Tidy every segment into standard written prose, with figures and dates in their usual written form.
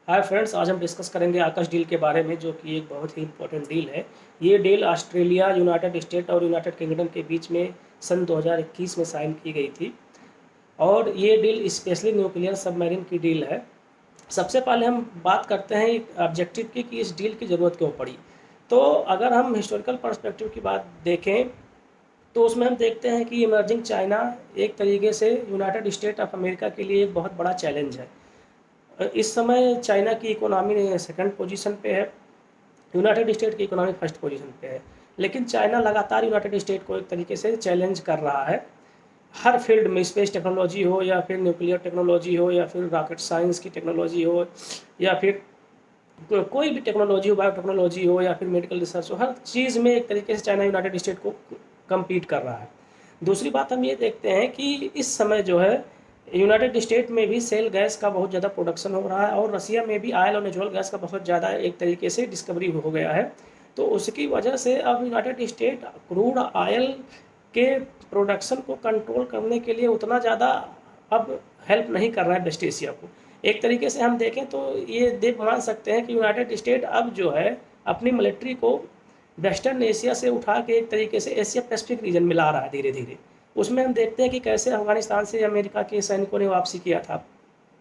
Hi friends, आज हम discuss करेंगे आकाश डील के बारे में, जो कि एक बहुत ही इंपॉर्टेंट डील है। ये डील ऑस्ट्रेलिया, यूनाइटेड स्टेट और यूनाइटेड किंगडम के बीच में सन 2021 में साइन की गई थी। और ये डील स्पेशली न्यूक्लियर सबमरीन की डील है। सबसे पहले हम बात करते हैं ऑब्जेक्टिव की कि इस डील की ज़रूरत क्यों पड़ी। तो अगर हम हिस्टोरिकल पर्सपेक्टिव की बात देखें तो उसमें हम देखते हैं कि इमर्जिंग चाइना एक तरीके से यूनाइटेड स्टेट ऑफ अमेरिका के लिए एक बहुत बड़ा चैलेंज है। इस समय चाइना की इकोनॉमी सेकंड पोजीशन पे है, यूनाइटेड स्टेट की इकोनॉमी फर्स्ट पोजीशन पे है। लेकिन चाइना लगातार यूनाइटेड स्टेट को एक तरीके से चैलेंज कर रहा है। हर फील्ड में, स्पेस टेक्नोलॉजी हो या फिर न्यूक्लियर टेक्नोलॉजी हो या फिर रॉकेट साइंस की टेक्नोलॉजी हो या फिर कोई भी टेक्नोलॉजी हो, बायोटेक्नोलॉजी हो या फिर मेडिकल रिसर्च हो, हर चीज़ में एक तरीके से चाइना यूनाइटेड स्टेट को कम्पीट कर रहा है। दूसरी बात हम ये देखते हैं कि इस समय जो है यूनाइटेड स्टेट में भी सेल गैस का बहुत ज़्यादा प्रोडक्शन हो रहा है और रसिया में भी ऑयल और नेचुरल गैस का बहुत ज़्यादा एक तरीके से डिस्कवरी हो गया है। तो उसकी वजह से अब यूनाइटेड स्टेट क्रूड ऑयल के प्रोडक्शन को कंट्रोल करने के लिए उतना ज़्यादा अब हेल्प नहीं कर रहा है वेस्ट एशिया को। एक तरीके से हम देखें तो ये देख मान सकते हैं कि यूनाइटेड स्टेट अब जो है अपनी मिलिट्री को वेस्टर्न एशिया से उठा के एक तरीके से एशिया पैसिफिक रीजन में ला रहा है धीरे धीरे। उसमें हम देखते हैं कि कैसे अफगानिस्तान से अमेरिका के सैनिकों ने वापसी किया था।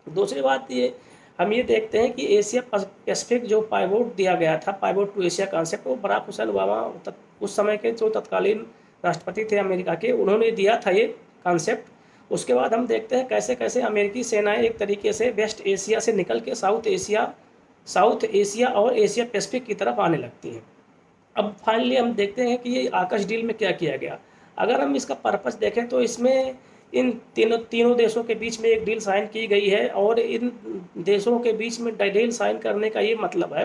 दूसरी बात ये हम ये देखते हैं कि एशिया पैसिफिक जो पाइवोट दिया गया था, पाइवोट टू एशिया कॉन्सेप्ट, वो बराक हुसैन ओबामा उस समय के जो तत्कालीन राष्ट्रपति थे अमेरिका के, उन्होंने दिया था ये कॉन्सेप्ट। उसके बाद हम देखते हैं कैसे कैसे अमेरिकी सेनाएं एक तरीके से वेस्ट एशिया से निकल के साउथ एशिया और एशिया पैसिफिक की तरफ आने लगती हैं। अब फाइनली हम देखते हैं कि ये आकाश डील में क्या किया गया। अगर हम इसका पर्पस देखें तो इसमें इन तीनों देशों के बीच में एक डील साइन की गई है और इन देशों के बीच में डील साइन करने का ये मतलब है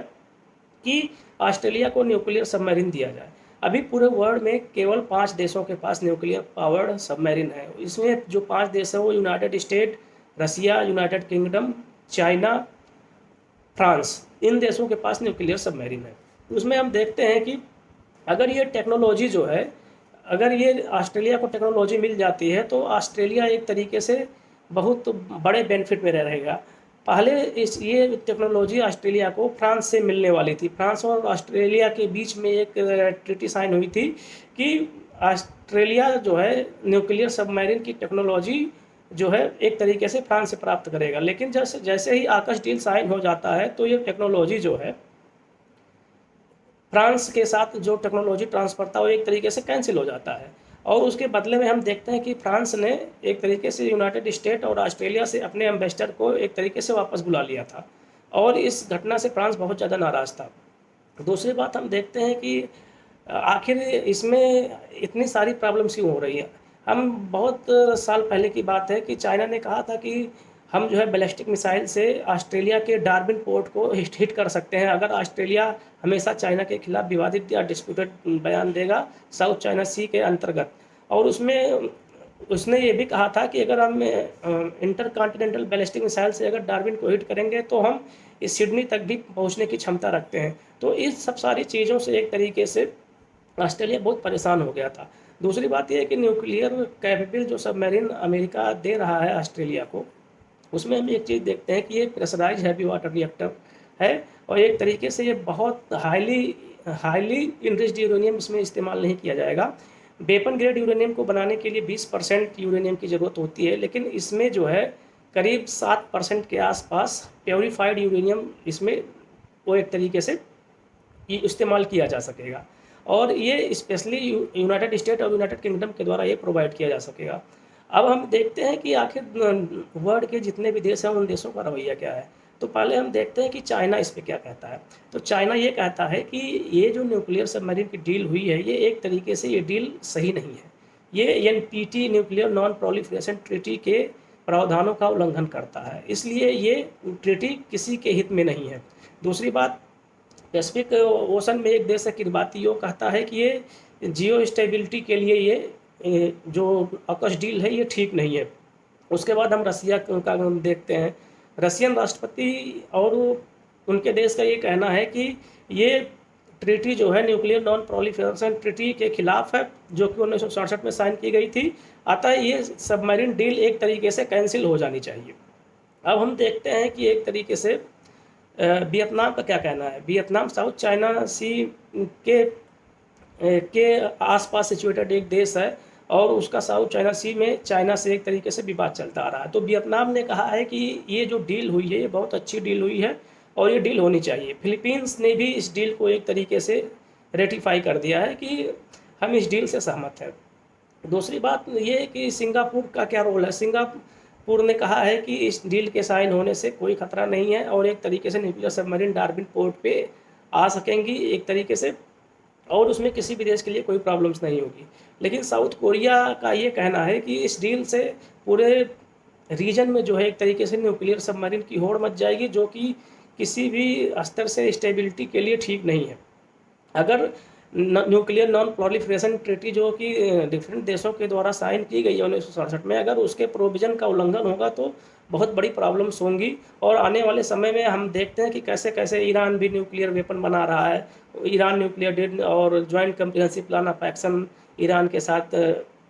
कि ऑस्ट्रेलिया को न्यूक्लियर सबमरीन दिया जाए। अभी पूरे वर्ल्ड में केवल 5 देशों के पास न्यूक्लियर पावर्ड सबमरीन है। इसमें जो 5 देश है वो यूनाइटेड स्टेट, रसिया, यूनाइटेड किंगडम, चाइना, फ्रांस, इन देशों के पास न्यूक्लियर सबमरीन है। उसमें हम देखते हैं कि अगर ये टेक्नोलॉजी जो है, अगर ये ऑस्ट्रेलिया को टेक्नोलॉजी मिल जाती है तो ऑस्ट्रेलिया एक तरीके से बहुत बड़े बेनिफिट में रहेगा। पहले ये टेक्नोलॉजी ऑस्ट्रेलिया को फ्रांस से मिलने वाली थी। फ्रांस और ऑस्ट्रेलिया के बीच में एक ट्रीटी साइन हुई थी कि ऑस्ट्रेलिया जो है न्यूक्लियर सबमरीन की टेक्नोलॉजी जो है एक तरीके से फ्रांस से प्राप्त करेगा। लेकिन जैसे जैसे ही आकाश डील साइन हो जाता है तो ये टेक्नोलॉजी जो है फ्रांस के साथ जो टेक्नोलॉजी ट्रांसफ़र था वो एक तरीके से कैंसिल हो जाता है। और उसके बदले में हम देखते हैं कि फ्रांस ने एक तरीके से यूनाइटेड स्टेट और ऑस्ट्रेलिया से अपने एम्बेसडर को एक तरीके से वापस बुला लिया था और इस घटना से फ्रांस बहुत ज़्यादा नाराज़ था। दूसरी बात हम देखते हैं कि आखिर इसमें इतनी सारी प्रॉब्लम्स क्यों हो रही हैं। हम बहुत साल पहले की बात है कि चाइना ने कहा था कि हम जो है बैलिस्टिक मिसाइल से ऑस्ट्रेलिया के डार्विन पोर्ट को हिट कर सकते हैं अगर ऑस्ट्रेलिया हमेशा चाइना के खिलाफ विवादित या डिस्प्यूटेड बयान देगा साउथ चाइना सी के अंतर्गत। और उसमें उसने ये भी कहा था कि अगर हम इंटर कॉन्टिनेंटल बैलिस्टिक मिसाइल से अगर डार्विन को हिट करेंगे तो हम इस सिडनी तक भी पहुंचने की क्षमता रखते हैं। तो इस सब सारी चीज़ों से एक तरीके से ऑस्ट्रेलिया बहुत परेशान हो गया था। दूसरी बात यह है कि न्यूक्लियर कैपेबल जो सबमरीन अमेरिका दे रहा है ऑस्ट्रेलिया को, उसमें हम एक चीज़ देखते हैं कि ये प्रेशराइज हैवी वाटर रिएक्टर है और एक तरीके से ये बहुत हाईली इनरिच्ड यूरेनियम इसमें इस्तेमाल नहीं किया जाएगा। वेपन ग्रेड यूरेनियम को बनाने के लिए 20% यूरेनियम की ज़रूरत होती है, लेकिन इसमें जो है करीब 7% के आसपास प्योरीफाइड यूरेनियम इसमें वो एक तरीके से इस्तेमाल किया जा सकेगा और ये स्पेशली यूनाइटेड स्टेट और यूनाइटेड किंगडम के द्वारा ये प्रोवाइड किया जा सकेगा। अब हम देखते हैं कि आखिर वर्ल्ड के जितने भी देश हैं उन देशों का रवैया क्या है। तो पहले हम देखते हैं कि चाइना इस पे क्या कहता है। तो चाइना ये कहता है कि ये जो न्यूक्लियर सबमरीन की डील हुई है ये एक तरीके से ये डील सही नहीं है। ये NPT nuclear non proliferation treaty के प्रावधानों का उल्लंघन करता है, इसलिए ये ट्रीटी किसी के हित में नहीं है। दूसरी बात, पैसिफिक ओशन में एक देश है किरबाती, वो कहता है कि ये जियो स्टेबिलिटी के लिए ये जो आकाश डील है ये ठीक नहीं है। उसके बाद हम रसिया का देखते हैं। रसियन राष्ट्रपति और उनके देश का ये कहना है कि ये ट्रीटी जो है न्यूक्लियर नॉन प्रोलिफरेशन ट्रीटी के खिलाफ है, जो कि 1967 में साइन की गई थी। अतः ये सबमरीन डील एक तरीके से कैंसिल हो जानी चाहिए। अब हम देखते हैं कि एक तरीके से वियतनाम का क्या कहना है? वियतनाम साउथ चाइना सी के के आसपास सिचुएटेड एक देश है और उसका साउथ चाइना सी में चाइना से एक तरीके से विवाद चलता आ रहा है। तो वियतनाम ने कहा है कि ये जो डील हुई है ये बहुत अच्छी डील हुई है और ये डील होनी चाहिए। फिलीपींस ने भी इस डील को एक तरीके से रेटिफाई कर दिया है कि हम इस डील से सहमत हैं। दूसरी बात ये है कि सिंगापुर का क्या रोल है? सिंगापुर ने कहा है कि इस डील के साइन होने से कोई खतरा नहीं है और एक तरीके से न्यूक्लियर सबमरीन डार्विन पोर्ट पे आ सकेंगी एक तरीके से, और उसमें किसी भी देश के लिए कोई प्रॉब्लम्स नहीं होगी। लेकिन साउथ कोरिया का ये कहना है कि इस डील से पूरे रीजन में जो है एक तरीके से न्यूक्लियर सबमरीन की होड़ मच जाएगी, जो कि किसी भी स्तर से स्टेबिलिटी के लिए ठीक नहीं है। अगर न्यूक्लियर नॉन प्रोलिफरेशन ट्रीटी जो कि डिफरेंट देशों के द्वारा साइन की गई है 1967 में, अगर उसके प्रोविज़न का उल्लंघन होगा तो बहुत बड़ी प्रॉब्लम्स होंगी। और आने वाले समय में हम देखते हैं कि कैसे कैसे ईरान भी न्यूक्लियर वेपन बना रहा है। ईरान न्यूक्लियर डील और joint comprehensive plan of action Iran के साथ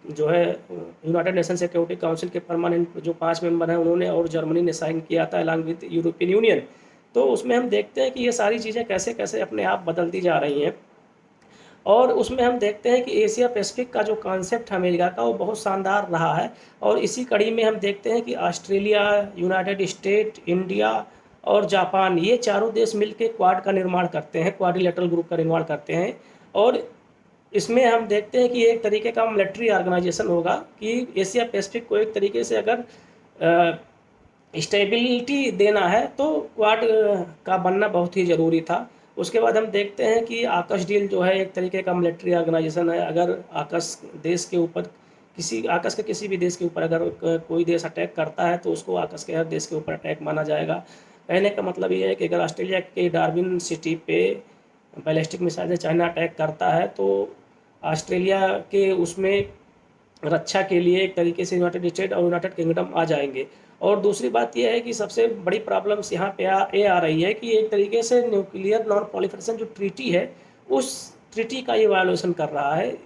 जो है यूनाइटेड नेशन सिक्योरिटी काउंसिल के परमानेंट जो 5 मेंबर हैं उन्होंने और जर्मनी ने साइन किया था अलॉन्ग विद यूरोपियन यूनियन। तो उसमें हम देखते हैं कि ये सारी चीज़ें कैसे कैसे अपने आप बदलती जा रही हैं। और उसमें हम देखते हैं कि एशिया पैसिफिक का जो कॉन्सेप्ट अमेरिका का वो बहुत शानदार रहा है। और इसी कड़ी में हम देखते हैं कि ऑस्ट्रेलिया, यूनाइटेड स्टेट, इंडिया और जापान, ये चारों देश मिलकर क्वाड का निर्माण करते हैं, क्वाड्रिलेटरल ग्रुप का निर्माण करते हैं। और इसमें हम देखते हैं कि एक तरीके का मिलिट्री ऑर्गेनाइजेशन होगा कि एशिया पैसिफिक को एक तरीके से अगर स्टेबिलिटी देना है तो क्वाड का बनना बहुत ही ज़रूरी था। उसके बाद हम देखते हैं कि आकश डील जो है एक तरीके का मिलिट्री ऑर्गेनाइजेशन है। अगर आकश देश के ऊपर आकश के किसी भी देश के ऊपर अगर कोई देश अटैक करता है तो उसको आकश के हर देश के ऊपर अटैक माना जाएगा। कहने का मतलब ये है कि अगर ऑस्ट्रेलिया के डार्विन सिटी पे बैलिस्टिक मिसाइल से चाइना अटैक करता है तो ऑस्ट्रेलिया के उसमें रक्षा के लिए एक तरीके से यूनाइटेड स्टेट और यूनाइटेड किंगडम आ जाएंगे। और दूसरी बात यह है कि सबसे बड़ी प्रॉब्लम्स यहाँ पे ये आ रही है कि एक तरीके से न्यूक्लियर नॉन प्रोलिफरेशन जो ट्रीटी है उस ट्रीटी का ये वायोलेशन कर रहा है।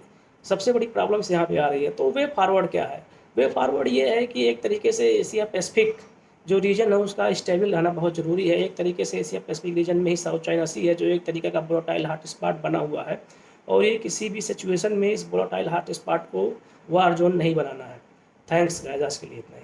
सबसे बड़ी प्रॉब्लम्स यहाँ पे आ रही है। तो वे फॉरवर्ड क्या है? वे फॉरवर्ड ये है कि एक तरीके से एशिया पैसिफिक जो रीजन है उसका स्टेबल रहना बहुत ज़रूरी है। एक तरीके से एशिया पैसिफिक रीजन में ही साउथ चाइना सी है जो एक तरीके का वोलेटाइल हॉट स्पॉट बना हुआ है और ये किसी भी सिचुएशन में इस वोलेटाइल हॉट स्पॉट को वार जोन नहीं बनाना है। थैंक्स गाइस, आज के लिए इतना ही।